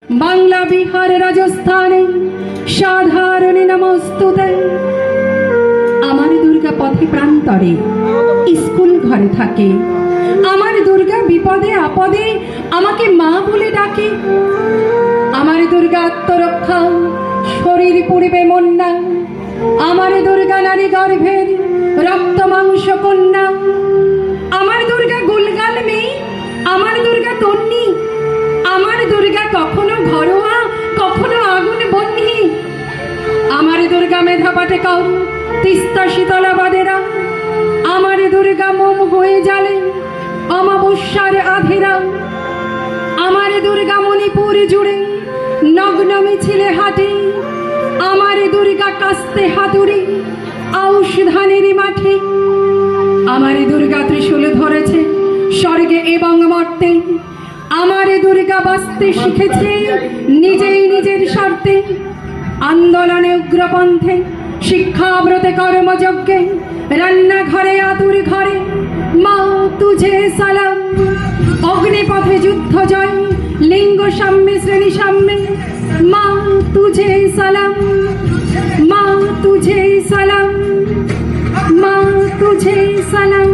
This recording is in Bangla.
বাংলা, বিহার, রাজস্থানে সাধারণে নমস্তুতে। আমার দুর্গা পথে প্রান্তরে স্কুল ঘরে থাকে। আমার দুর্গা বিপদে আপদে আমাকে মা বলে ডাকে। আমার দুর্গা আত্মরক্ষা, শরীর পুড়িবে মন না। আমার দুর্গা নারী গর্ভের রক্ত মাংস কন্যা। আমার দুর্গা গুলগাল মেয়ে, আমার দুর্গা তন্নি। আমার দুর্গা কখনো ঘরোয়া, কখনো আগুন বন্যী। আমার দুর্গা মেধা পাটেকর, তিস্তা শীতলা বাদেরা। আমার দুর্গা মোম হয়ে জ্বালে অমাবস্যার আধেরা। আমার দুর্গা মণিপুর জুড়ে নগ্ন মিছিলে হাঁটে। আমার দুর্গা কাস্তে হাতুড়ি আউশ ধানের মাঠে। আমার দুর্গা ত্রিশূল ধরেছে স্বর্গে এবং মর্তে। আমার দুর্গা বাঁচতে শিখেছে নিজেই নিজের স্বার্থে। আন্দোলনে উগ্রপন্থে, শিক্ষাব্রতে, কর্মযজ্ঞে, রান্নাঘরে আতুর ঘরে মা তুঝে সালাম। অগ্নিপথে যুদ্ধ জয়, লিঙ্গ সাম্যে শ্রেণী সাম্যে মা তুঝে সালাম। মা তুঝে সালাম, মা তুঝে সালাম।